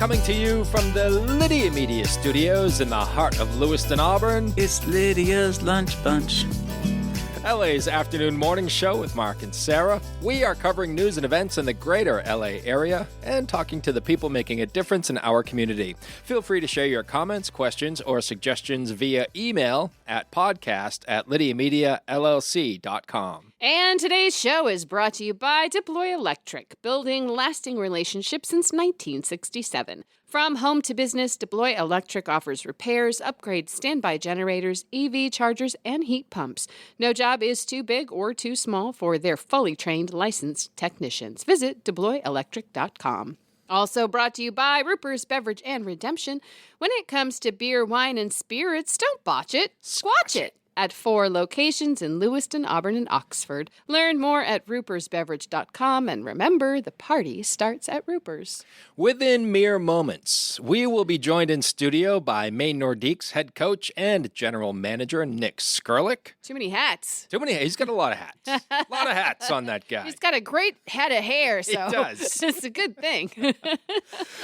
coming to you from the Lydia Media Studios in the heart of Lewiston, Auburn. It's Lydia's Lunch Bunch. LA's afternoon morning show with Mark and Sara. We are covering news and events in the greater LA area and talking to the people making a difference in our community. Feel free to share your comments, questions, or suggestions via email at podcast@lydiamediallc.com. And today's show is brought to you by Deploy Electric, building lasting relationships since 1967. From home to business, Deploy Electric offers repairs, upgrades, standby generators, EV chargers, and heat pumps. No job is too big or too small for their fully trained, licensed technicians. Visit deployelectric.com. Also brought to you by Ruper's Beverage and Redemption. When it comes to beer, wine, and spirits, don't botch it, squatch it. At 4 locations in Lewiston, Auburn, and Oxford. Learn more at rupersbeverage.com, and remember, the party starts at Ruper's. Within mere moments, we will be joined in studio by Maine Nordiques head coach and general manager Nick Skerlick. Too many hats. He's got a lot of hats. A lot of hats on that guy. He's got a great head of hair, so he does. It's a good thing.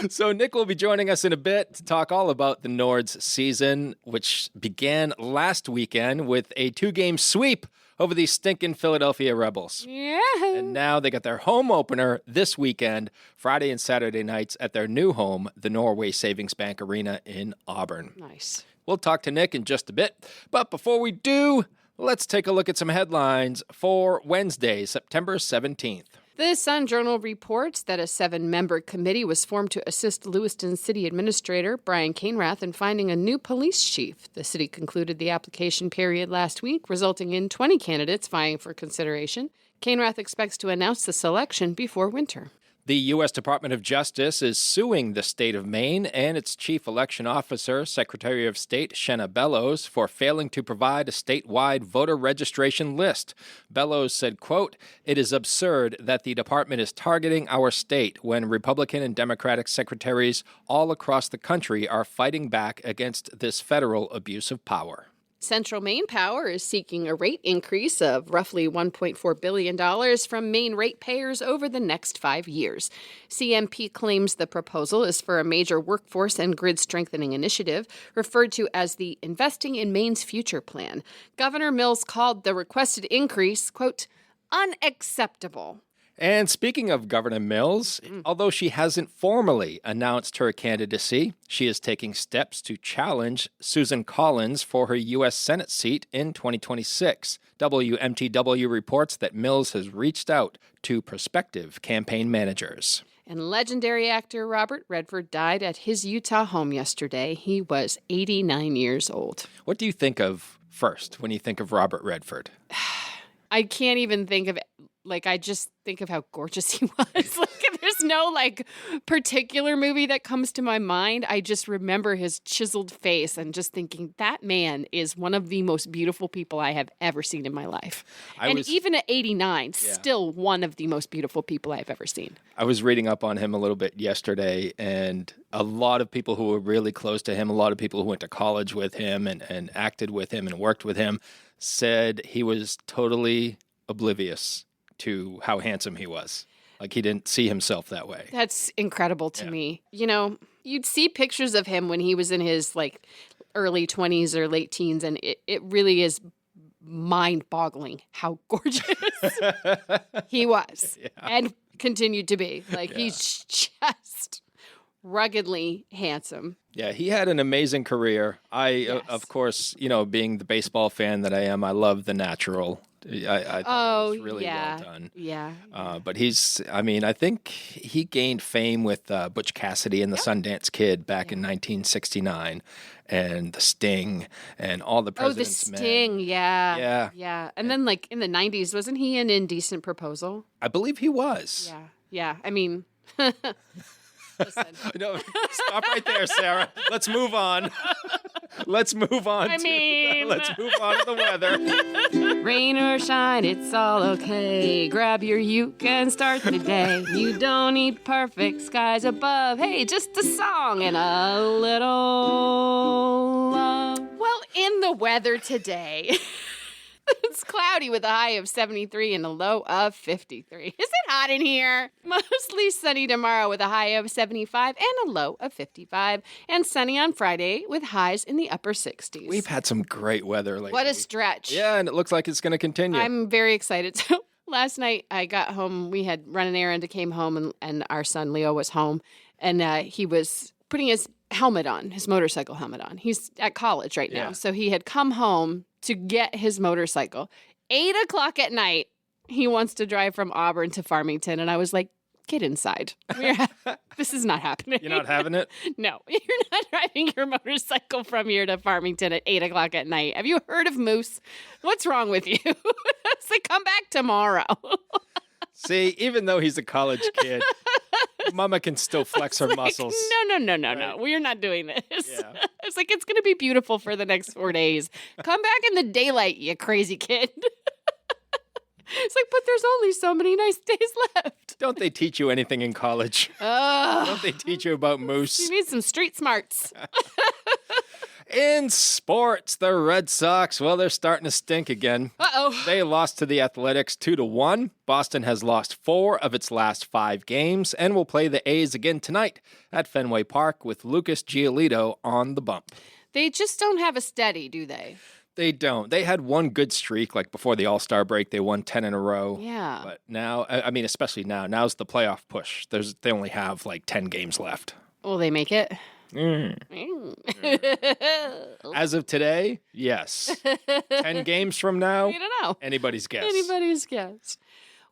So Nick will be joining us in a bit to talk all about the Nords season, which began last weekend with a 2-game sweep over the stinking Philadelphia Rebels. Yeah. And now they got their home opener this weekend, Friday and Saturday nights at their new home, the Norway Savings Bank Arena in Auburn. Nice. We'll talk to Nick in just a bit. But before we do, let's take a look at some headlines for Wednesday, September 17th. The Sun-Journal reports that a 7-member committee was formed to assist Lewiston City Administrator Brian Cainrath in finding a new police chief. The city concluded the application period last week, resulting in 20 candidates vying for consideration. Cainrath expects to announce the selection before winter. The U.S. Department of Justice is suing the state of Maine and its chief election officer, Secretary of State Shenna Bellows, for failing to provide a statewide voter registration list. Bellows said, quote, "It is absurd that the department is targeting our state when Republican and Democratic secretaries all across the country are fighting back against this federal abuse of power." Central Maine Power is seeking a rate increase of roughly $1.4 billion from Maine ratepayers over the next 5 years. CMP claims the proposal is for a major workforce and grid strengthening initiative, referred to as the Investing in Maine's Future Plan. Governor Mills called the requested increase, quote, unacceptable. And speaking of Governor Mills, although she hasn't formally announced her candidacy, she is taking steps to challenge Susan Collins for her U.S. Senate seat in 2026. WMTW reports that Mills has reached out to prospective campaign managers. And legendary actor Robert Redford died at his Utah home yesterday. He was 89 years old. What do you think of first when you think of Robert Redford? I can't even think of it. I just think of how gorgeous he was. There's no, particular movie that comes to my mind. I just remember his chiseled face and just thinking, that man is one of the most beautiful people I have ever seen in my life. Even at 89, still one of the most beautiful people I've ever seen. I was reading up on him a little bit yesterday, and a lot of people who were really close to him, a lot of people who went to college with him and acted with him and worked with him, said he was totally oblivious to how handsome he was. He didn't see himself that way. That's incredible to me. You know, you'd see pictures of him when he was in his early 20s or late teens, and it really is mind-boggling how gorgeous he was and continued to be. He's just ruggedly handsome. Yeah, he had an amazing career. Of course, being the baseball fan that I am, I love The Natural. I thought it was really well done. Yeah. But I think he gained fame with Butch Cassidy and the Sundance Kid back in 1969, and The Sting and all the President's Men. Oh, The Sting, yeah. Yeah. And then in the 90s, wasn't he in Indecent Proposal? I believe he was. Yeah. I mean... Listen. No, stop right there, Sarah. Let's move on. Let's move on to the weather. Rain or shine, it's all okay. Grab your uke and start the day. You don't need perfect skies above. Hey, just a song and a little love. Well, in the weather today... It's cloudy with a high of 73 and a low of 53. Is it hot in here? Mostly sunny tomorrow with a high of 75 and a low of 55. And sunny on Friday with highs in the upper 60s. We've had some great weather lately. What a stretch. Yeah, and it looks like it's going to continue. I'm very excited. So last night I got home. We had run an errand, came home, and our son Leo was home. And he was putting his helmet on, his motorcycle helmet on. He's at college right now. Yeah. So he had come home to get his motorcycle. 8 o'clock at night, he wants to drive from Auburn to Farmington. And I was like, get inside. This is not happening. You're not having it? No, you're not driving your motorcycle from here to Farmington at 8 o'clock at night. Have you heard of Moose? What's wrong with you? It's like, come back tomorrow. See, even though he's a college kid, Mama can still flex her muscles. No. We're not doing this. Yeah. It's like, it's going to be beautiful for the next 4 days. Come back in the daylight, you crazy kid. It's like, but there's only so many nice days left. Don't they teach you anything in college? Don't they teach you about moose? You need some street smarts. In sports, the Red Sox, well, they're starting to stink again. Uh-oh. They lost to the Athletics 2-1. Boston has lost 4 of its last 5 games and will play the A's again tonight at Fenway Park with Lucas Giolito on the bump. They just don't have a steady, do they? They don't. They had one good streak, like before the All-Star break. They won 10 in a row. Yeah. But now, I mean, especially now's the playoff push. They only have like 10 games left. Will they make it? As of today, yes. 10 games from now, We don't know. anybody's guess. Anybody's guess.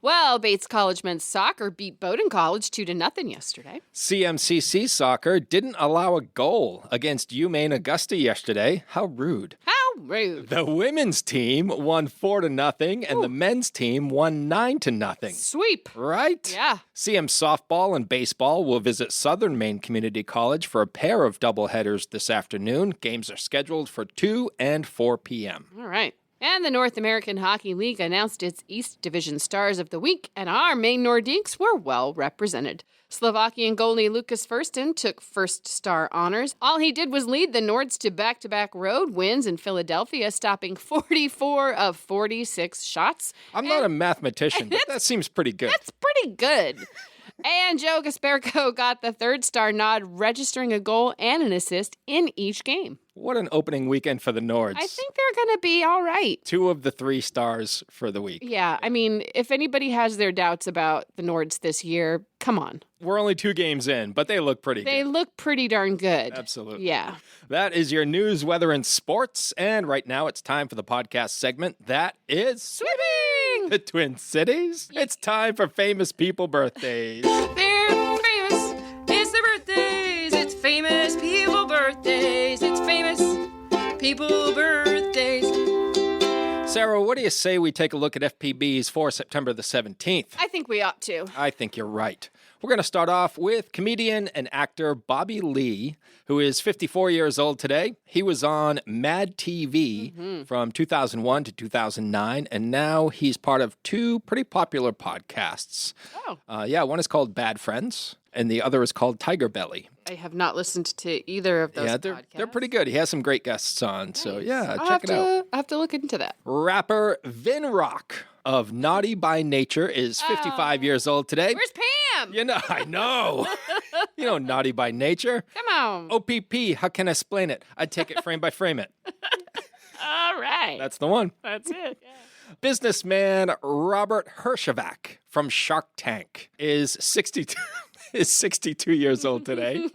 Well, Bates College men's soccer beat Bowdoin College 2-0 yesterday. CMCC soccer didn't allow a goal against UMaine Augusta yesterday. How rude. How rude. The women's team won 4-0 and the men's team won 9-0. Sweep. Right? Yeah. CM softball and baseball will visit Southern Maine Community College for a pair of doubleheaders this afternoon. Games are scheduled for 2 and 4 p.m. All right. And the North American Hockey League announced its East Division Stars of the Week, and our Maine Nordiques were well represented. Slovakian goalie Lucas Furston took first star honors. All he did was lead the Nords to back-to-back road wins in Philadelphia, stopping 44 of 46 shots. I'm not a mathematician, but that seems pretty good. That's pretty good. And Joe Gasperco got the third star nod, registering a goal and an assist in each game. What an opening weekend for the Nords. I think they're going to be all right. 2 of the 3 stars for the week. Yeah, I mean, if anybody has their doubts about the Nords this year, come on. We're only 2 games in, but they look pretty They good. look pretty darn good. Absolutely. Yeah. That is your news, weather, and sports. And right now it's time for the podcast segment that is Sweeping! the Twin Cities. It's time for famous people birthdays. They're famous. It's their birthdays. It's famous people birthdays. It's famous people birthdays. Sarah, what do you say we take a look at FPBs for September the 17th? I think we ought to. I think you're right. We're going to start off with comedian and actor Bobby Lee, who is 54 years old today. He was on Mad TV from 2001 to 2009, and now he's part of 2 pretty popular podcasts. Oh. One is called Bad Friends, and the other is called Tiger Belly. I have not listened to either of those podcasts. They're pretty good. He has some great guests on, so yeah, I'll check it out. I'll have to look into that. Rapper Vin Rock of Naughty by Nature is 55 years old today. Where's Pam? You know, I know. You know, Naughty by Nature. Come on. OPP, how can I explain it? I'd take it frame by frame it. All right. That's the one. That's it. Yeah. Businessman Robert Herjavec from Shark Tank is 62 years old today.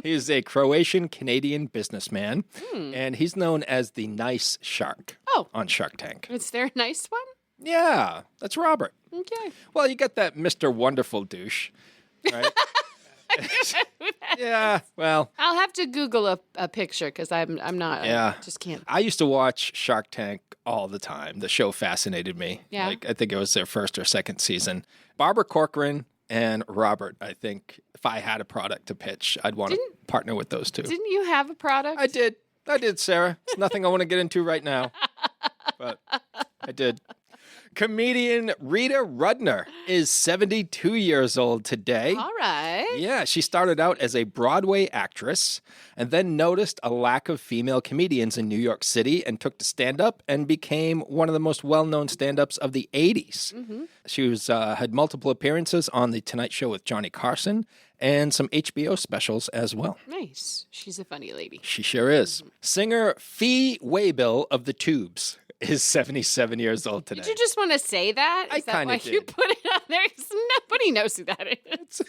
He's a Croatian-Canadian businessman, and he's known as the Nice Shark on Shark Tank. Is there a nice one? Yeah, that's Robert. Okay. Well, you got that Mr. Wonderful douche, right? Yeah, well, I'll have to Google a picture because I'm not. Yeah. I just can't. I used to watch Shark Tank all the time. The show fascinated me. Yeah. Like, I think it was their first or second season. Barbara Corcoran and Robert, I think if I had a product to pitch, I'd want to partner with those 2. Didn't you have a product? I did, Sarah. It's nothing I want to get into right now, but I did. Comedian Rita Rudner is 72 years old today. All right. Yeah, she started out as a Broadway actress and then noticed a lack of female comedians in New York City and took to stand-up and became one of the most well-known stand-ups of the 80s. Mm-hmm. She had multiple appearances on The Tonight Show with Johnny Carson and some HBO specials as well. Nice. She's a funny lady. She sure is. Singer Fee Waybill of the Tubes is 77 years old today. Did you just want to say that? I Is that kinda why did. you put it on there? 'Cause nobody knows who that is.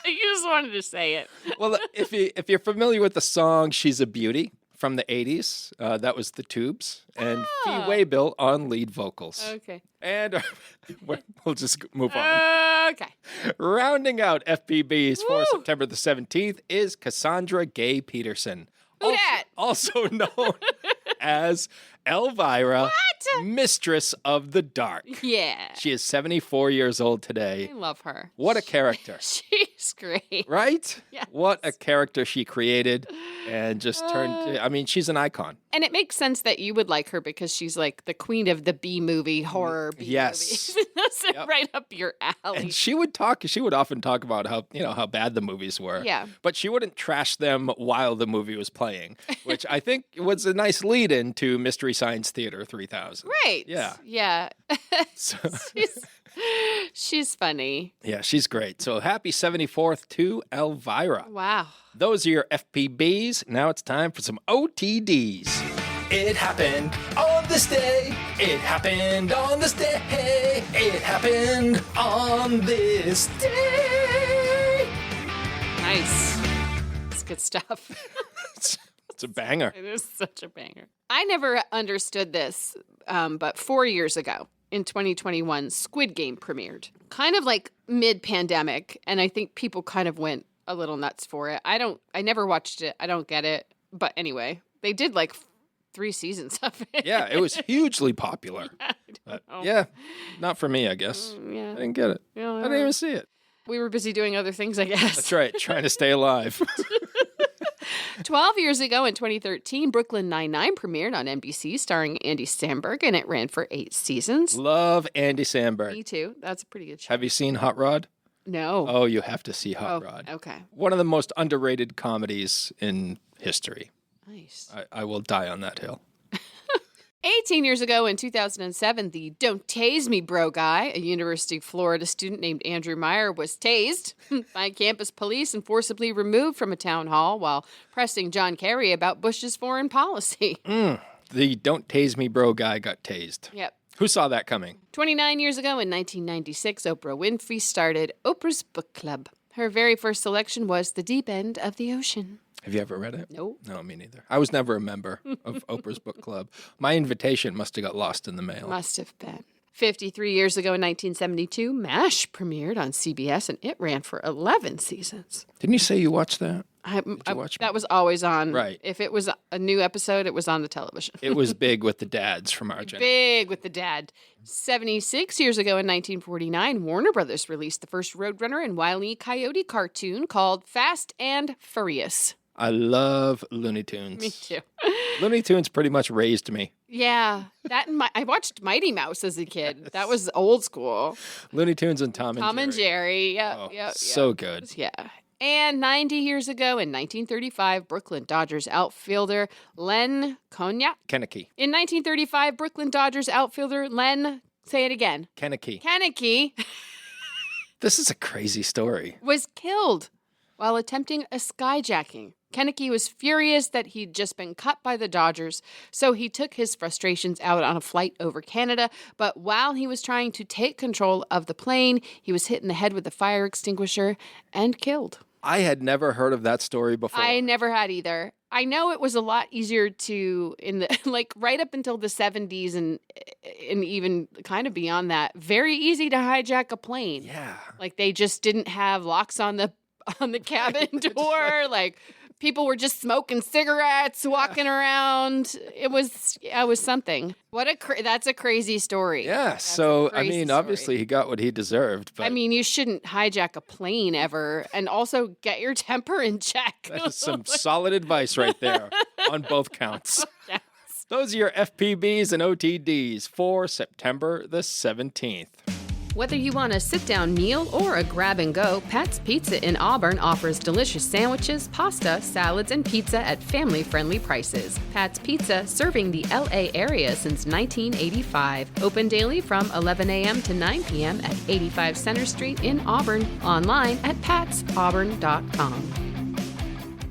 You just wanted to say it. Well, if you're familiar with the song "She's a Beauty" from the 80s, that was the Tubes, and Fee Waybill on lead vocals. Okay. And we'll just move on. Okay. Rounding out FPBs for Woo. September the 17th is Cassandra Gay Peterson. Who dat? Also known as Elvira, What? Mistress of the Dark. Yeah. She is 74 years old today. I love her. What a character. She's great. Right? Yes. What a character she created and just turned, I mean, she's an icon. And it makes sense that you would like her because she's like the queen of the B-movie, horror B-movie. Yes. That's Yep. right up your alley. And she would often talk about how bad the movies were. Yeah. But she wouldn't trash them while the movie was playing, which I think was a nice lead in to Mystery Science Theater 3000. Right. Yeah. Yeah. So, She's funny. yeah, she's great. So happy 74th to Elvira. Wow. Those are your FPBs. Now it's time for some OTDs. It happened on this day. It happened on this day. It happened on this day. Nice. It's good stuff. It's a banger. It is such a banger. I never understood this, but 4 years ago, in 2021, Squid Game premiered. Kind of like mid-pandemic, and I think people kind of went a little nuts for it. I never watched it. I don't get it. But anyway, they did like 3 seasons of it. Yeah, it was hugely popular. But yeah, not for me, I guess. Yeah. I didn't get it. Yeah, I didn't even see it. We were busy doing other things, I guess. That's right, trying to stay alive. 12 years ago in 2013, Brooklyn Nine-Nine premiered on NBC starring Andy Samberg, and it ran for 8 seasons. Love Andy Samberg. Me too. That's a pretty good show. Have you seen Hot Rod? No. Oh, you have to see Hot Rod. Okay. One of the most underrated comedies in history. Nice. I will die on that hill. 18 years ago in 2007, the Don't Tase Me Bro guy, a University of Florida student named Andrew Meyer, was tased by campus police and forcibly removed from a town hall while pressing John Kerry about Bush's foreign policy. The Don't Tase Me Bro guy got tased. Yep. Who saw that coming? 29 years ago in 1996, Oprah Winfrey started Oprah's Book Club. Her very first selection was The Deep End of the Ocean. Have you ever read it? Nope. No, me neither. I was never a member of Oprah's Book Club. My invitation must have got lost in the mail. Must have been. 53 years ago in 1972, MASH premiered on CBS, and it ran for 11 seasons. Didn't you say you watched that? You watch that was always on. Right. If it was a new episode, it was on the television. It was big with the dads from our generation. Big with the dad. 76 years ago in 1949, Warner Brothers released the first Roadrunner and Wile E. Coyote cartoon called Fast and Furious. I love Looney Tunes. Me too. Looney Tunes pretty much raised me. Yeah, that and I watched Mighty Mouse as a kid. That was old school. Looney Tunes and Tom and Jerry. Tom and Jerry. Yeah, Oh, yeah, so good. Yeah. And 90 years ago in 1935, Brooklyn Dodgers outfielder Len Cognac. Kenneke. In 1935, Brooklyn Dodgers outfielder Len, say it again, Kenneke. Kenneke This is a crazy story. was killed while attempting a skyjacking. Kenneke was furious that he'd just been cut by the Dodgers, so he took his frustrations out on a flight over Canada. But while he was trying to take control of the plane, he was hit in the head with a fire extinguisher and killed. I had never heard of that story before. I never had either. I know it was a lot easier to, in the like right up until the 70s and even kind of beyond that, very easy to hijack a plane. Yeah. Like they just didn't have locks on the cabin door. Like people were just smoking cigarettes, walking around. It was something. That's a crazy story. Yeah. That's So, a crazy story. obviously he got what he deserved. But I mean, you shouldn't hijack a plane ever, and also get your temper in check. that is some solid advice right there on both counts. Yes. Those are your FPBs and OTDs for September the 17th. Whether you want a sit-down meal or a grab-and-go, Pat's Pizza in Auburn offers delicious sandwiches, pasta, salads, and pizza at family-friendly prices. Pat's Pizza, serving the L.A. area since 1985. Open daily from 11 a.m. to 9 p.m. at 85 Center Street in Auburn. Online at patsauburn.com.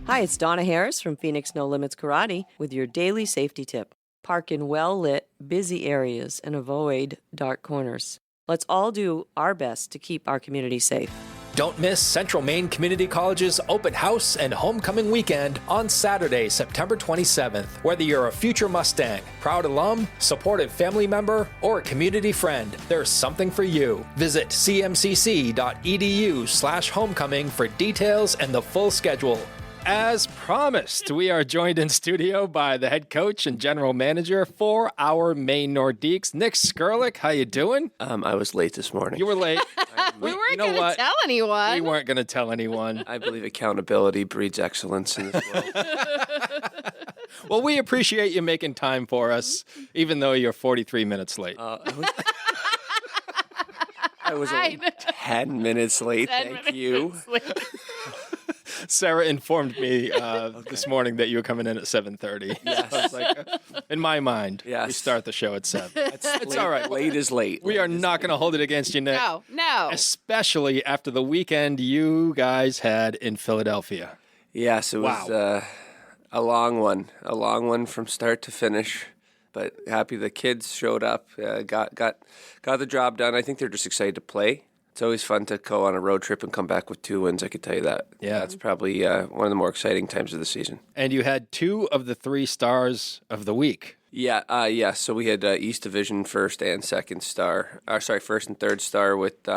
Hi, it's Donna Harris from Phoenix No Limits Karate with your daily safety tip. Park in well-lit, busy areas and avoid dark corners. Let's all do our best to keep our community safe. Don't miss Central Maine Community College's open house and homecoming weekend on Saturday, September 27th. Whether you're a future Mustang, proud alum, supportive family member, or a community friend, there's something for you. Visit cmcc.edu/homecoming for details and the full schedule. As promised, we are joined in studio by the head coach and general manager for our Maine Nordiques, Nick Skerlick. How you doing? I was late this morning. You were late. We weren't going to tell anyone. We weren't going to tell anyone. I believe accountability breeds excellence in this world. Well, we appreciate you making time for us, even though you're 43 minutes late. I was only 10 minutes late. Thank you. Sarah informed me this morning that you were coming in at 7:30. Yes. I was like, in my mind, Yes. we start the show at 7. It's late, all right. Late is late. We are not going to hold it against you, Nick. No. Especially after the weekend you guys had in Philadelphia. Yes, it was a long one from start to finish. But happy the kids showed up, got the job done. I think they're just excited to play. It's always fun to go on a road trip and come back with 2 wins, I could tell you that. Yeah. That's probably one of the more exciting times of the season. And you had 2 of the 3 stars of the week. Yeah. So we had East Division first and second star. First and third star with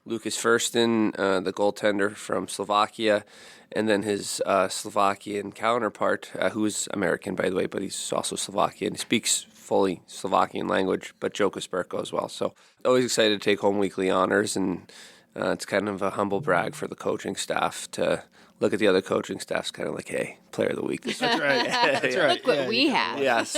Lucas Furston, the goaltender from Slovakia, and then his Slovakian counterpart, who is American, by the way, but he's also Slovakian. He speaks fully Slovakian language, but Joko Sperko as well. So always excited to take home weekly honors, and it's kind of a humble brag for the coaching staff to look at the other coaching staffs, kind of like, hey, player of the week. That's right. That's right. Look what we have. Yes.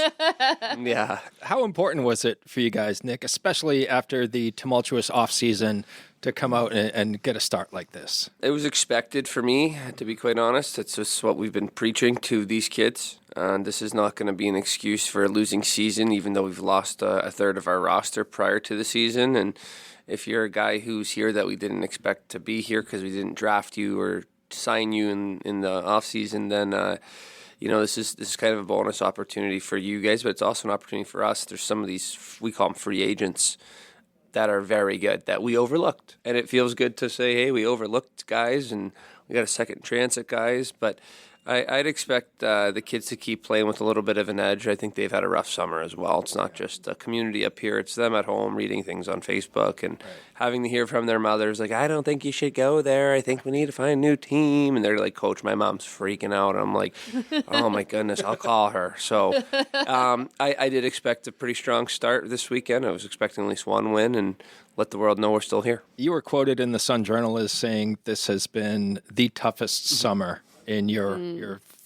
Yeah. How important was it for you guys, Nick, especially after the tumultuous offseason, to come out and get a start like this? It was expected for me, to be quite honest. It's just what we've been preaching to these kids. This is not going to be an excuse for a losing season, even though we've lost a third of our roster prior to the season. And if you're a guy who's here that we didn't expect to be here because we didn't draft you or sign you in the offseason, then this is kind of a bonus opportunity for you guys, but it's also an opportunity for us. There's some of these, we call them free agents, that are very good that we overlooked. And it feels good to say, hey, we overlooked guys and we got a second chance at guys. But I'd expect the kids to keep playing with a little bit of an edge. I think they've had a rough summer as well. It's not just a community up here. It's them at home reading things on Facebook and having to hear from their mothers like, I don't think you should go there. I think we need to find a new team. And they're like, Coach, my mom's freaking out. And I'm like, oh, my goodness, I'll call her. So I did expect a pretty strong start this weekend. I was expecting at least 1 win and let the world know we're still here. You were quoted in the Sun Journal as saying this has been the toughest summer in your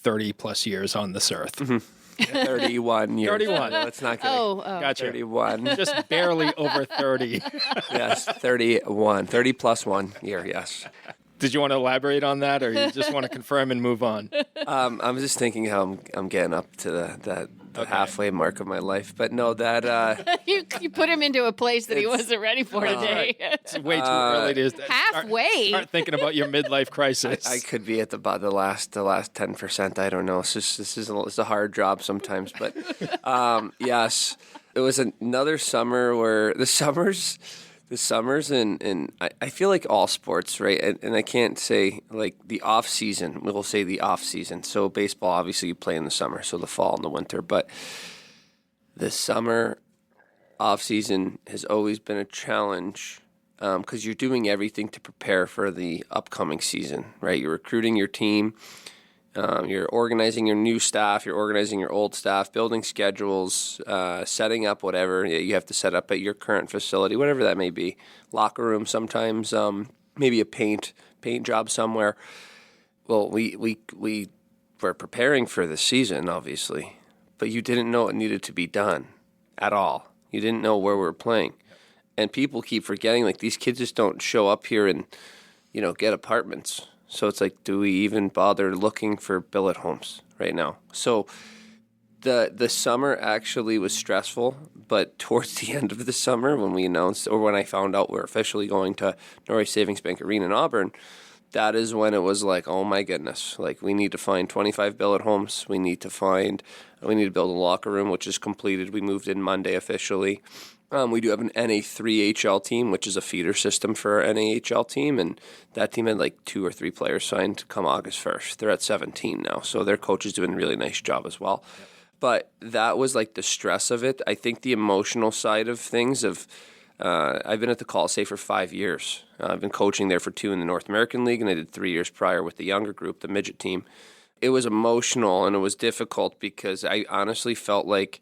30-plus years on this earth. 31 years. 31. No, let's not get Gotcha. 31. Just barely over 30. Yes, 31. 30 plus 1 year, yes. Did you want to elaborate on that, or you just want to confirm and move on? I'm just thinking how I'm getting up to the halfway mark of my life. But no, that... You put him into a place that he wasn't ready for today. It's way too early to Halfway. Start thinking about your midlife crisis. I could be at the last 10%. I don't know. It's a hard job sometimes. But yes, it was another summer where the summers and I feel like all sports, right? And I can't say like the off season. We'll say the off season. So baseball, obviously, you play in the summer, so the fall and the winter. But the summer off season has always been a challenge because you're doing everything to prepare for the upcoming season, right? You're recruiting your team. You're organizing your new staff, you're organizing your old staff, building schedules, setting up whatever you have to set up at your current facility, whatever that may be. Locker room sometimes, maybe a paint job somewhere. Well, we were preparing for the season, obviously, but you didn't know it needed to be done at all. You didn't know where we were playing. And people keep forgetting, like, these kids just don't show up here and, get apartments. So it's like, do we even bother looking for billet homes right now? So the summer actually was stressful, but towards the end of the summer when we announced, or when I found out we're officially going to Norway Savings Bank Arena in Auburn, that is when it was like, oh my goodness, like, we need to find 25 billet homes. We need to build a locker room, which is completed. We moved in Monday officially. We do have an NA3HL team, which is a feeder system for our NAHL team, and that team had like 2 or 3 players signed come August 1st. They're at 17 now, so their coach is doing a really nice job as well. Yep. But that was like the stress of it. I think the emotional side of things I've been at the Colisee for 5 years. I've been coaching there for 2 in the North American League, and I did 3 years prior with the younger group, the midget team. It was emotional, and it was difficult because I honestly felt like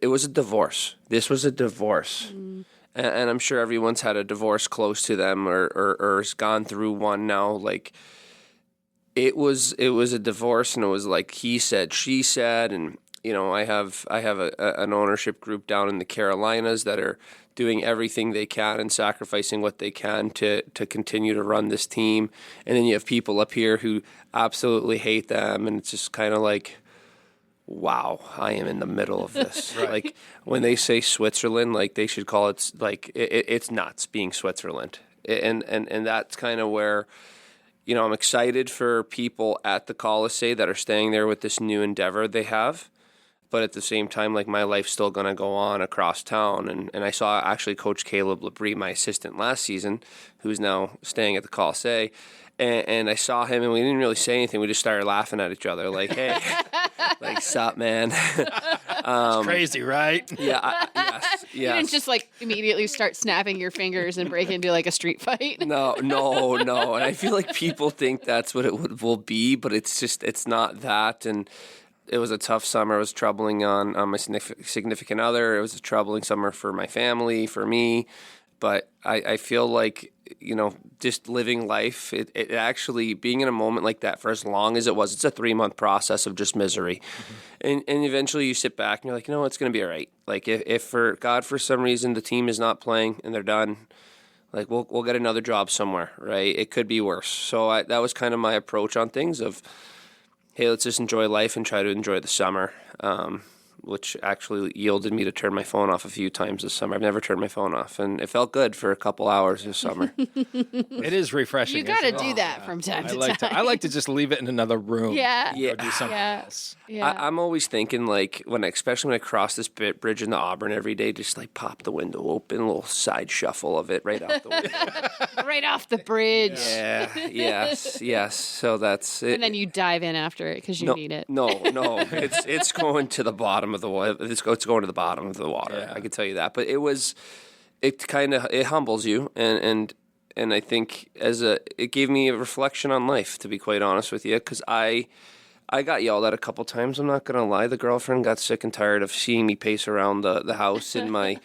it was a divorce. This was a divorce. Mm. And I'm sure everyone's had a divorce close to them or has gone through one now. Like, it was a divorce, and it was like he said, she said, and I have an ownership group down in the Carolinas that are doing everything they can and sacrificing what they can to continue to run this team. And then you have people up here who absolutely hate them, and it's just kind of like, wow, I am in the middle of this. Right. Like, when they say Switzerland, like, they should call it, like, it's nuts being Switzerland. And that's kind of where, I'm excited for people at the Colisee that are staying there with this new endeavor they have. But at the same time, like, my life's still going to go on across town. And I saw actually Coach Caleb Labrie, my assistant last season, who's now staying at the Colisee. And I saw him, and we didn't really say anything. We just started laughing at each other, like, hey, like, sup, man? It's crazy, right? Yeah, yes. You didn't just, like, immediately start snapping your fingers and break into, like, a street fight? No. And I feel like people think that's what it will be, but it's not that. And it was a tough summer. It was troubling on my significant other. It was a troubling summer for my family, for me. But I feel like, just living life, it actually, being in a moment like that for as long as it was, it's a 3-month process of just misery. Mm-hmm. And eventually you sit back and you're like, it's going to be all right. Like, if for God, for some reason, the team is not playing and they're done, like, we'll get another job somewhere, right? It could be worse. So that was kind of my approach on things of, hey, let's just enjoy life and try to enjoy the summer. Which actually yielded me to turn my phone off a few times this summer. I've never turned my phone off, and it felt good for a couple hours this summer. It is refreshing. You got to do that from time to time. I like to just leave it in another room. Yeah. Or do something else. Yeah. I'm always thinking, like, especially when I cross this bridge into Auburn every day, just like pop the window open, a little side shuffle of it right out the window. Right off the bridge. Yeah. Yes. So that's it. And then you dive in after it because you need it. No. It's going to the bottom of the water. It's going to the bottom of the water. Yeah. I can tell you that. But it humbles you, and I think it gave me a reflection on life, to be quite honest with you, because I got yelled at a couple times. I'm not gonna lie. The girlfriend got sick and tired of seeing me pace around the house in my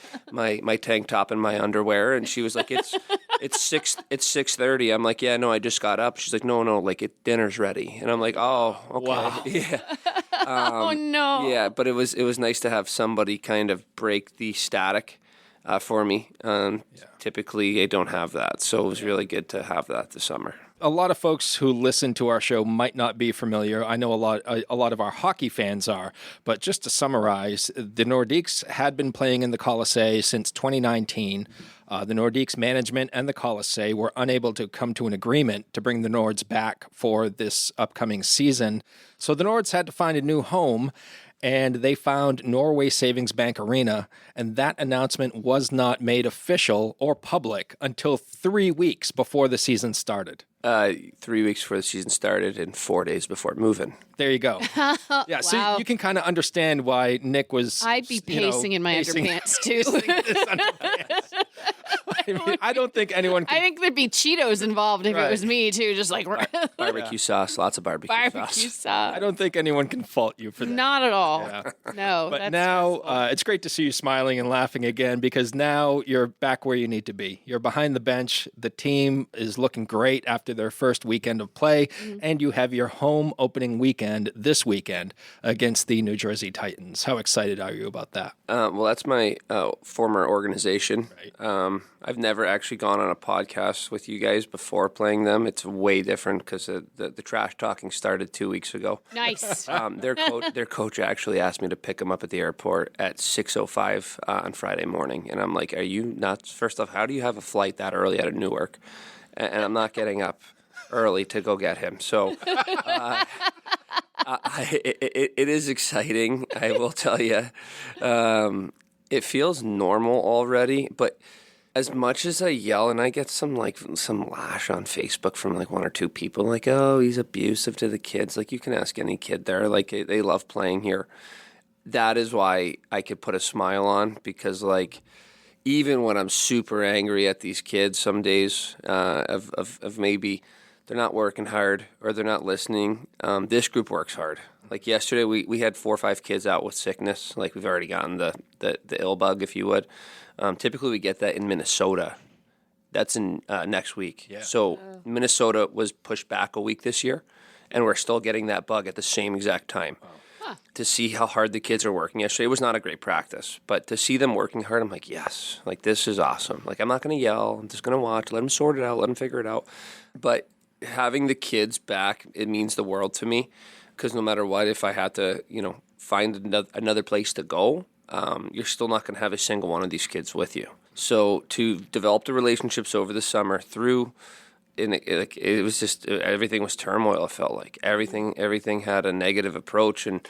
tank top and my underwear, and she was like, "It's 6:30." I'm like, "Yeah, no, I just got up." She's like, "No, like, dinner's ready," and I'm like, "Oh, okay, wow. Yeah." Oh no. Yeah, but it was nice to have somebody kind of break the static for me. Typically, I don't have that, so it was really good to have that this summer. A lot of folks who listen to our show might not be familiar. I know a lot of our hockey fans are, but just to summarize, the Nordiques had been playing in the Colisee since 2019. The Nordiques management and the Colisee were unable to come to an agreement to bring the Nords back for this upcoming season. So the Nords had to find a new home, and they found Norway Savings Bank Arena, and that announcement was not made official or public until 3 weeks before the season started. 3 weeks before the season started and 4 days before moving. There you go. Yeah, wow. So you can kind of understand why Nick was... I'd be pacing in my underpants, too. I don't think anyone can. I think there'd be Cheetos involved if it was me too. Just like Barbecue sauce, lots of barbecue sauce. I don't think anyone can fault you for that. Not at all. Yeah. No. But that's now stressful. it's great to see you smiling and laughing again because now you're back where you need to be. You're behind the bench. The team is looking great after their first weekend of play, and you have your home opening weekend this weekend against the New Jersey Titans. How excited are you about that? Well, that's my former organization. Right. I've never actually gone on a podcast with you guys before playing them. It's way different because the trash talking started 2 weeks ago. Nice. Their coach actually asked me to pick him up at the airport at 6:05 on Friday morning, and I'm like, "Are you nuts? First off, how do you have a flight that early out of Newark?" And I'm not getting up early to go get him. So it is exciting, I will tell you. It feels normal already, but as much as I yell and I get some lash on Facebook from like one or two people like, oh, he's abusive to the kids. Like you can ask any kid there, like they love playing here. That is why I could put a smile on because like even when I'm super angry at these kids some days of maybe they're not working hard or they're not listening, this group works hard. Like yesterday, we had 4 or 5 kids out with sickness. Like we've already gotten the ill bug, if you would. Typically, we get that in Minnesota. That's in next week. Yeah. So Minnesota was pushed back a week this year, and we're still getting that bug at the same exact time. Oh. Huh. To see how hard the kids are working yesterday, it was not a great practice. But to see them working hard, I'm like, yes, like this is awesome. Like I'm not going to yell. I'm just going to watch. Let them sort it out. Let them figure it out. But having the kids back, it means the world to me. Because no matter what, if I had to, find another place to go, you're still not going to have a single one of these kids with you. So to develop the relationships over the summer it was just everything was turmoil. It felt like everything had a negative approach, and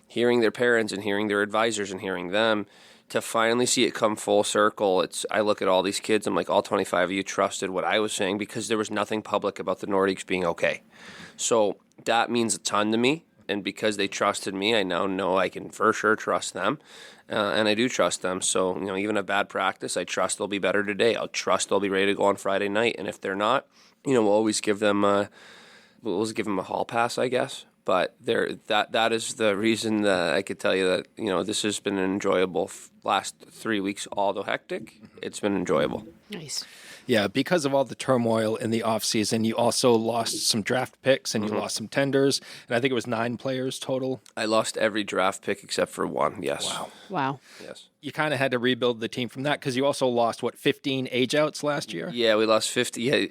hearing their parents and hearing their advisors and hearing them. To finally see it come full circle, I look at all these kids, I'm like, all 25 of you trusted what I was saying because there was nothing public about the Nordiques being okay. So that means a ton to me, and because they trusted me, I now know I can for sure trust them, and I do trust them. So, even a bad practice, I trust they'll be better today. I'll trust they'll be ready to go on Friday night, and if they're not, we'll always give them a hall pass, I guess. But that is the reason that I could tell you that, this has been an enjoyable last 3 weeks, although hectic. It's been enjoyable. Nice. Yeah, because of all the turmoil in the offseason, you also lost some draft picks and you lost some tenders. And I think it was 9 players total. I lost every draft pick except for one, yes. Wow. Yes. You kind of had to rebuild the team from that because you also lost, 15 age-outs last year? Yeah, we lost 50. Yeah,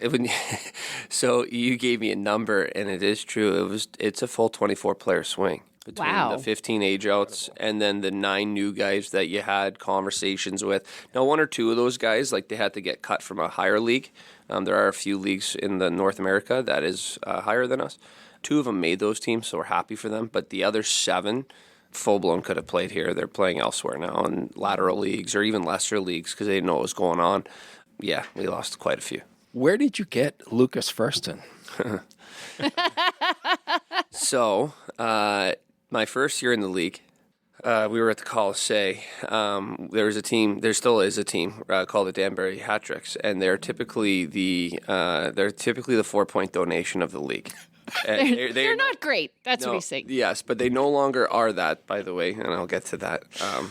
so you gave me a number, and it is true. It's a full 24-player swing. Between the 15 age-outs and then the 9 new guys that you had conversations with. Now, 1 or 2 of those guys, they had to get cut from a higher league. There are a few leagues in the North America that is higher than us. 2 of them made those teams, so we're happy for them. But the other 7, full-blown could have played here. They're playing elsewhere now in lateral leagues or even lesser leagues because they didn't know what was going on. Yeah, we lost quite a few. Where did you get Lucas Furston? So, my first year in the league, we were at the Coliseum. There was a team. There still is a team called the Danbury Hat-Tricks, and they're typically the 4-point donation of the league. They're not great. That's what he's saying. Yes, but they no longer are that, by the way, and I'll get to that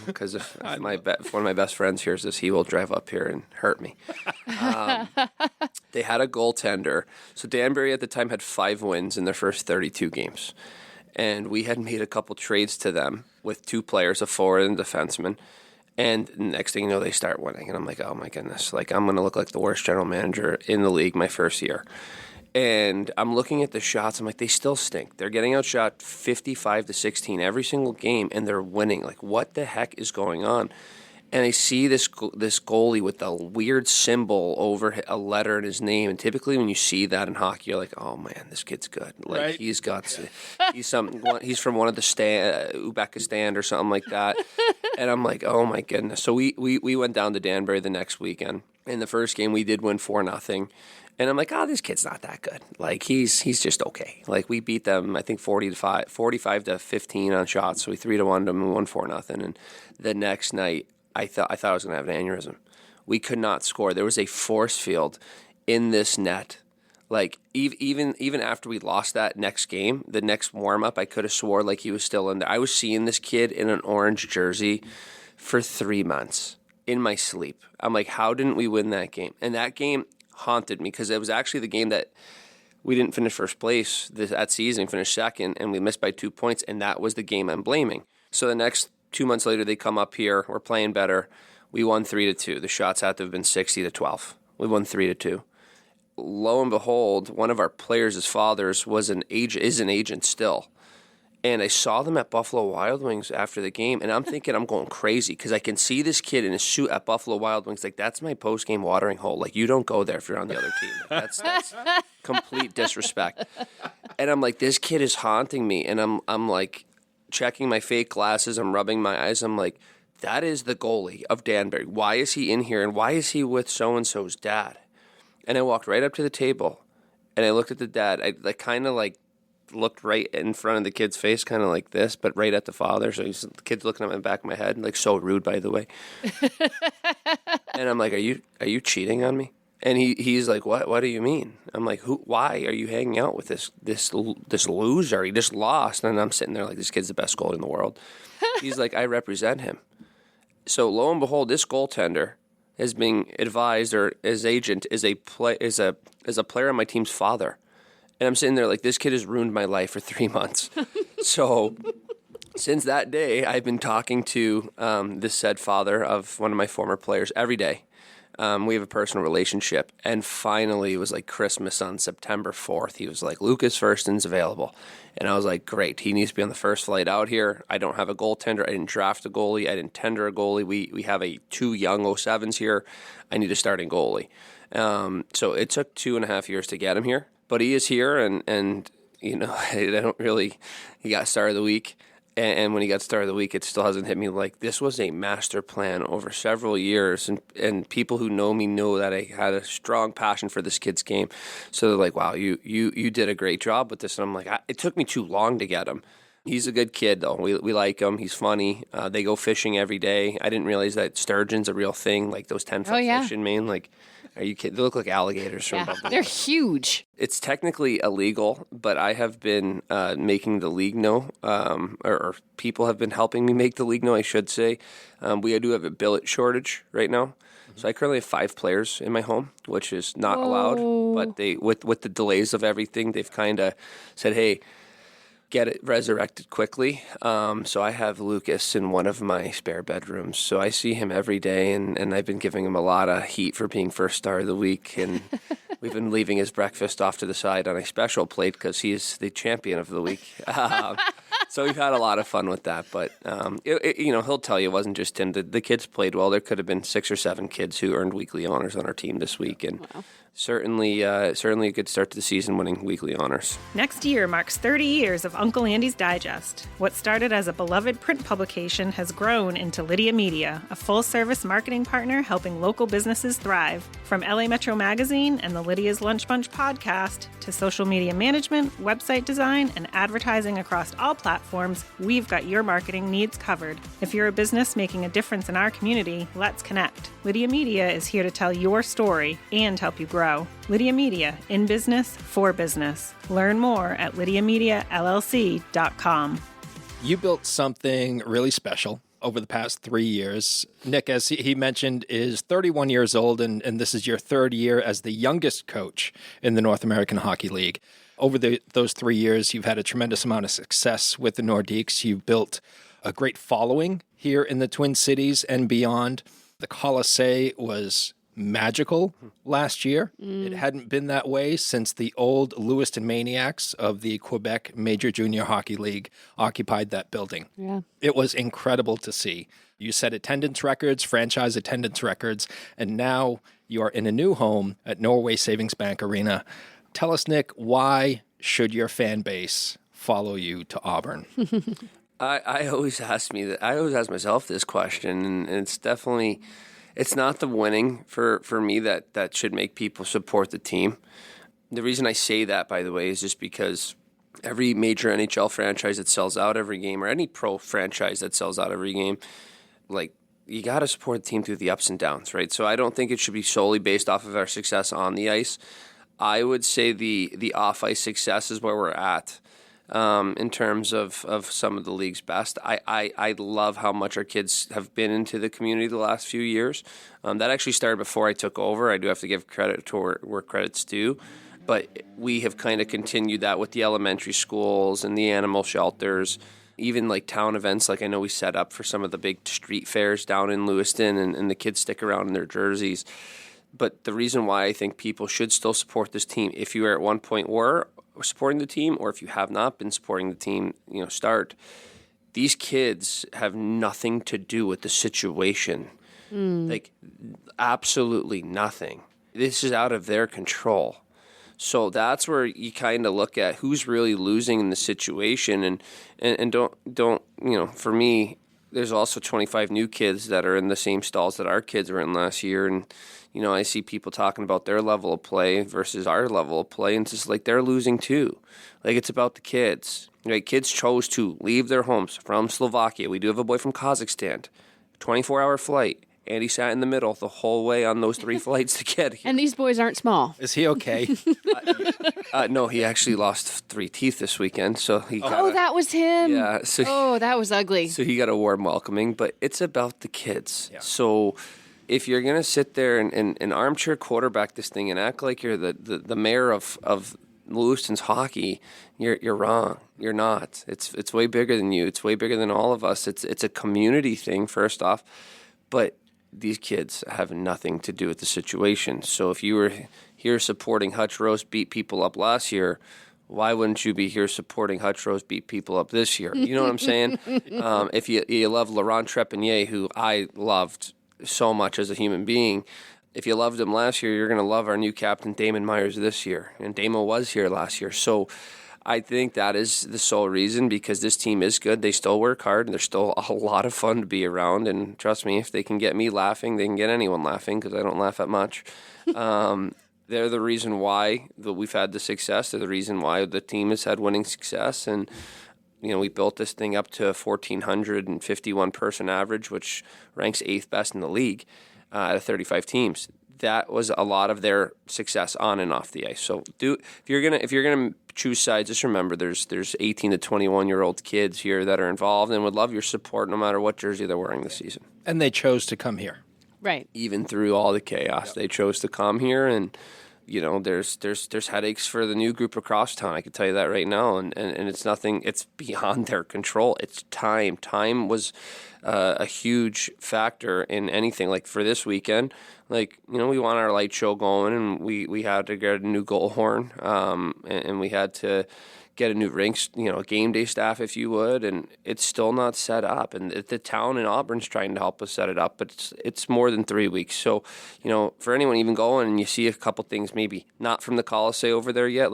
because if one of my best friends hears this, he will drive up here and hurt me. They had a goaltender. So Danbury at the time had 5 wins in their first 32 games. And we had made a couple trades to them with 2 players, a forward and a defenseman. And next thing you know, they start winning. And I'm like, oh my goodness, I'm going to look like the worst general manager in the league my first year. And I'm looking at the shots. I'm like, they still stink. They're getting outshot 55-16 every single game, and they're winning. Like, what the heck is going on? And I see this goalie with a weird symbol over a letter in his name. And typically when you see that in hockey, you're like, oh, man, this kid's good. Like, right? He's from one of the Uzbekistan or something like that. And I'm like, oh, my goodness. So we went down to Danbury the next weekend. In the first game, we did win 4-0. And I'm like, this kid's not that good. Like, he's just okay. Like, we beat them, I think, 45-15 on shots. So we 3-1 them and won 4-0. And the next night, I thought I was going to have an aneurysm. we could not score. There was a force field in this net. Like, even after we lost that next game, the next warm-up, I could have swore like he was still in there. I was seeing this kid in an orange jersey for 3 months in my sleep. I'm like, how didn't we win that game? And that game haunted me because it was actually the game that we didn't finish first place that season, finished second, and we missed by 2 points, and that was the game I'm blaming. So the next 2 months later, they come up here. We're playing better. We won 3-2. The shots had to have been 60-12. We won 3-2. Lo and behold, one of our players' fathers is an agent still. And I saw them at Buffalo Wild Wings after the game, and I'm thinking I'm going crazy because I can see this kid in his suit at Buffalo Wild Wings. Like, that's my post-game watering hole. Like, you don't go there if you're on the other team. Like, that's complete disrespect. And I'm like, this kid is haunting me. And I'm like checking my fake glasses. I'm rubbing my eyes. I'm like, that is the goalie of Danbury. Why is he in here? And why is he with so-and-so's dad? And I walked right up to the table, and I looked at the dad. I kind of looked right in front of the kid's face, kind of like this, but right at the father. So the kid's looking at my back of my head, like so rude, by the way. And I'm like, "Are you cheating on me?" And he's like, "What? What do you mean?" I'm like, Why are you hanging out with this loser? He just lost." And I'm sitting there like, this kid's the best goalie in the world. He's like, "I represent him." So lo and behold, this goaltender is being advised, or his agent is a player on my team's father. And I'm sitting there like, this kid has ruined my life for 3 months. So since that day, I've been talking to this said father of one of my former players every day. We have a personal relationship. And finally, it was like Christmas on September 4th. He was like, Lucas Furston's available. And I was like, great. He needs to be on the first flight out here. I don't have a goaltender. I didn't draft a goalie. I didn't tender a goalie. We have two young 07s here. I need a starting goalie. So it took 2.5 years to get him here. But he is here, and you know, he got star of the week. And when he got star of the week, it still hasn't hit me like this was a master plan over several years. And people who know me know that I had a strong passion for this kid's game. So they're like, wow, you did a great job with this. And I'm like, it took me too long to get him. He's a good kid, though. We like him. He's funny. They go fishing every day. I didn't realize that sturgeon's a real thing, like those 10-foot fish in Maine. Like, are you kidding? They look like alligators from Buffalo. They're huge. It's technically illegal, but I have been making the league know, or people have been helping me make the league know, I should say. We do have a billet shortage right now. So I currently have 5 players in my home, which is not allowed. But they, with the delays of everything, they've kind of said, hey, get it resurrected quickly. So I have Lucas in one of my spare bedrooms. So I see him every day, and I've been giving him a lot of heat for being first star of the week. And we've been leaving his breakfast off to the side on a special plate because he's the champion of the week. So we've had a lot of fun with that. But, he'll tell you it wasn't just him. The kids played well. There could have been 6 or 7 kids who earned weekly honors on our team this week. And certainly a good start to the season, winning weekly honors. Next year marks 30 years of Uncle Andy's Digest. What started as a beloved print publication has grown into Lydia Media, a full-service marketing partner helping local businesses thrive. From LA Metro Magazine and the Lydia's Lunch Bunch podcast to social media management, website design, and advertising across all platforms, we've got your marketing needs covered. If you're a business making a difference in our community, let's connect. Lydia Media is here to tell your story and help you grow. Lydia Media, in business, for business. Learn more at lydiamediallc.com. You built something really special over the past 3 years. Nick, as he mentioned, is 31 years old, and this is your 3rd year as the youngest coach in the North American Hockey League. Over those 3 years, you've had a tremendous amount of success with the Nordiques. You've built a great following here in the Twin Cities and beyond. The Colisée was magical last year. It hadn't been that way since the old Lewiston Maniacs of the Quebec Major Junior Hockey League occupied that building. Yeah. It was incredible to see. You set attendance records, franchise attendance records, and now you're in a new home at Norway Savings Bank Arena. Tell us, Nick, why should your fan base follow you to Auburn? I always ask myself this question, and it's definitely... It's not the winning for me that should make people support the team. The reason I say that, by the way, is just because every major NHL franchise that sells out every game, or any pro franchise that sells out every game, like you got to support the team through the ups and downs, right? So I don't think it should be solely based off of our success on the ice. I would say the off-ice success is where we're at in terms of some of the league's best. I love how much our kids have been into the community the last few years. That actually started before I took over. I do have to give credit to where credit's due. But we have kind of continued that with the elementary schools and the animal shelters, even like town events. Like I know we set up for some of the big street fairs down in Lewiston, and the kids stick around in their jerseys. But the reason why I think people should still support this team, if you are at one point were supporting the team, or if you have not been supporting the team, start. These kids have nothing to do with the situation. Like absolutely nothing. This is out of their control. So that's where you kind of look at who's really losing in the situation, and don't for me, there's also 25 new kids that are in the same stalls that our kids were in last year, and I see people talking about their level of play versus our level of play, and it's just like they're losing too. Like it's about the kids. Right? Kids chose to leave their homes from Slovakia. We do have a boy from Kazakhstan, 24-hour flight. And he sat in the middle the whole way on those 3 flights to get here. And these boys aren't small. Is he okay? No, he actually lost 3 teeth this weekend, so he got that was him. Yeah. So that was ugly. So he got a warm welcoming, but it's about the kids. Yeah. So if you're gonna sit there and armchair quarterback this thing and act like you're the mayor of Lewiston's hockey, you're wrong. You're not. It's way bigger than you. It's way bigger than all of us. It's a community thing first off, but these kids have nothing to do with the situation. So if you were here supporting Hutch Rose beat people up last year, why wouldn't you be here supporting Hutch Rose beat people up this year? You know what I'm saying? If you love Laurent Trepanier, who I loved so much as a human being, if you loved him last year, you're going to love our new captain, Damon Myers, this year. And Damo was here last year. So I think that is the sole reason, because this team is good. They still work hard, and they're still a lot of fun to be around. And trust me, if they can get me laughing, they can get anyone laughing, because I don't laugh that much. They're the reason why that we've had the success. They're the reason why the team has had winning success. And, we built this thing up to a 1,451 person average, which ranks 8th best in the league out of 35 teams. That was a lot of their success on and off the ice. So if you're gonna choose sides, just remember there's 18 to 21-year-old kids here that are involved and would love your support no matter what jersey they're wearing this season. And they chose to come here. Right. Even through all the chaos, they chose to come here, and there's headaches for the new group across town. I can tell you that right now, and it's nothing. It's beyond their control. It's time. Time was a huge factor in anything. Like for this weekend, we want our light show going, and we had to get a new goal horn, and we had to get a new rink, a game day staff, if you would, and it's still not set up. And the town in Auburn's trying to help us set it up, but it's more than 3 weeks. So, for anyone even going and you see a couple things maybe not from the Colisee over there yet,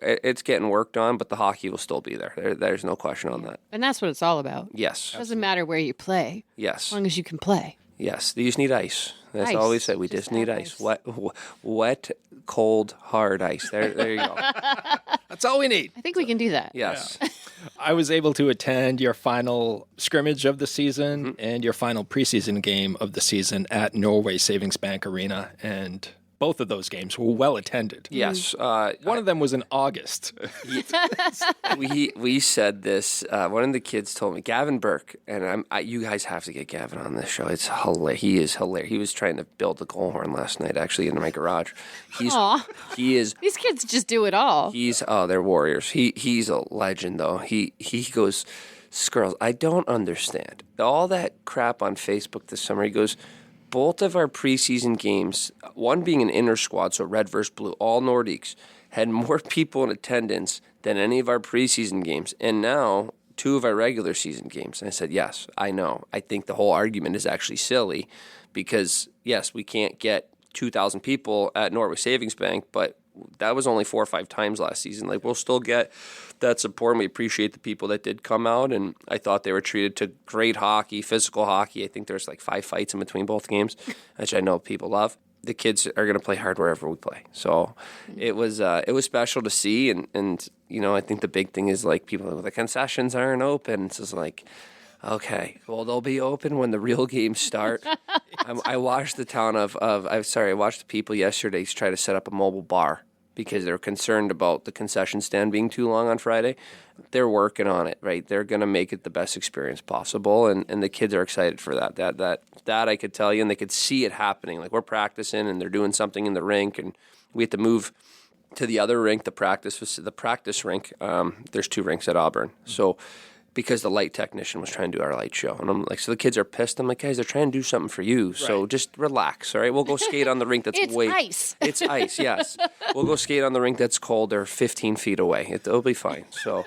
it's getting worked on, but the hockey will still be there. There's no question on that. And that's what it's all about. Yes. It doesn't matter where you play. Yes. As long as you can play. Yes. They just need ice. That's Ice. all we say. We just need ice. Wet, cold, hard ice. There you go. That's all we need. I think we can do that. Yes. I was able to attend your final scrimmage of the season and your final preseason game of the season at Norway Savings Bank Arena, and both of those games were well attended. Yes. One of them was in August. We said this. One of the kids told me, Gavin Burke, and you guys have to get Gavin on this show. It's hilarious. He is hilarious. He was trying to build the goal horn last night, actually, in my garage. He is. These kids just do it all. They're warriors. He's a legend, though. He goes, Skerls, I don't understand all that crap on Facebook this summer. He goes, both of our preseason games, one being an inner squad, so red versus blue, all Nordiques, had more people in attendance than any of our preseason games. And now, 2 of our regular season games. And I said, yes, I know. I think the whole argument is actually silly because, yes, we can't get 2,000 people at Norway Savings Bank, but that was only 4 or 5 times last season. We'll still get that support, and we appreciate the people that did come out, and I thought they were treated to great hockey, physical hockey. I think there's 5 fights in between both games, which I know people love. The kids are going to play hard wherever we play. So it was special to see, and I think the big thing is people, the concessions aren't open. It's just Okay, well, they'll be open when the real games start. I watched I watched the people yesterday try to set up a mobile bar because they're concerned about the concession stand being too long on Friday. They're working on it, right? They're going to make it the best experience possible, and the kids are excited for that. That I could tell you, and they could see it happening. Like, we're practicing, and they're doing something in the rink, and we have to move to the other rink, the practice rink. There's 2 rinks at Auburn, so because the light technician was trying to do our light show, and I'm like, so the kids are pissed. I'm like, guys, they're trying to do something for you, so just relax, all right? We'll go skate on the rink that's ice. It's ice, yes. We'll go skate on the rink that's cold. They're 15 feet away. It'll be fine. So,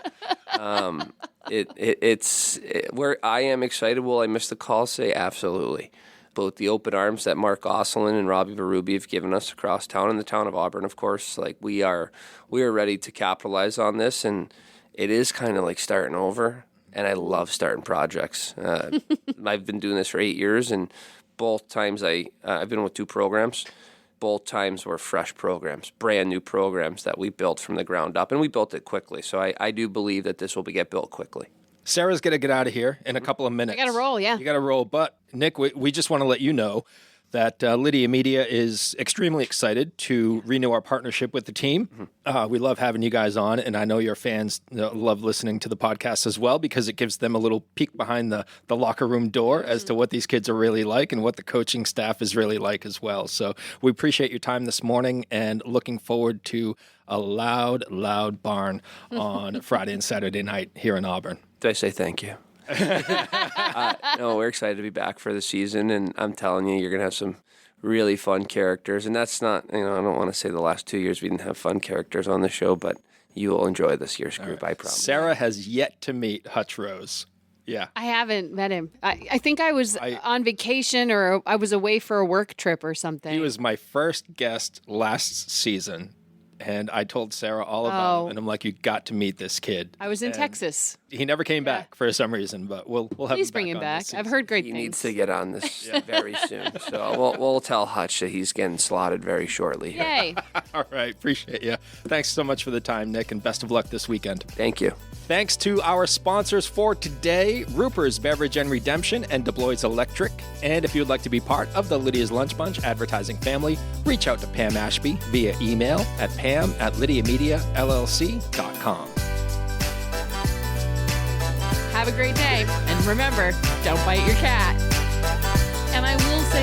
it's where I am excited. Will I miss the call? Say absolutely. Both the open arms that Mark Osselin and Robbie Berube have given us across town, and the town of Auburn, of course. Like, we are ready to capitalize on this, and it is kind of like starting over. And I love starting projects. I've been doing this for 8 years, and both times I've been with 2 programs. Both times were fresh programs, brand new programs that we built from the ground up, and we built it quickly. So I do believe that this will get built quickly. Sarah's going to get out of here in a couple of minutes. I got to roll, yeah. You got to roll. But, Nick, we just want to let you know that Lydia Media is extremely excited to renew our partnership with the team. We love having you guys on, and I know your fans love listening to the podcast as well because it gives them a little peek behind the locker room door as to what these kids are really like and what the coaching staff is really like as well. So we appreciate your time this morning and looking forward to a loud barn on Friday and Saturday night here in Auburn. Did I say thank you? No, we're excited to be back for the season, and I'm telling you, you're going to have some really fun characters. And that's not, I don't want to say the last 2 years we didn't have fun characters on the show, but you will enjoy this year's group, I promise. Sarah has yet to meet Hutch Rose. Yeah. I haven't met him. I think I was on vacation or I was away for a work trip or something. He was my first guest last season. And I told Sarah all about him, and I'm like, you got to meet this kid. I was in Texas. He never came back for some reason, but we'll have Please him bring him back. I've heard great he things. He needs to get on this very soon. So we'll tell Hutch that he's getting slotted very shortly. Yay. All right. Appreciate you. Thanks so much for the time, Nick, and best of luck this weekend. Thank you. Thanks to our sponsors for today, Ruper's Beverage and Redemption and DeBlois Electric. And if you would like to be part of the Lydia's Lunch Bunch advertising family, reach out to Pam Ashby via email at pam@lydiamediallc.com. Have a great day. And remember, don't bite your cat. And I will say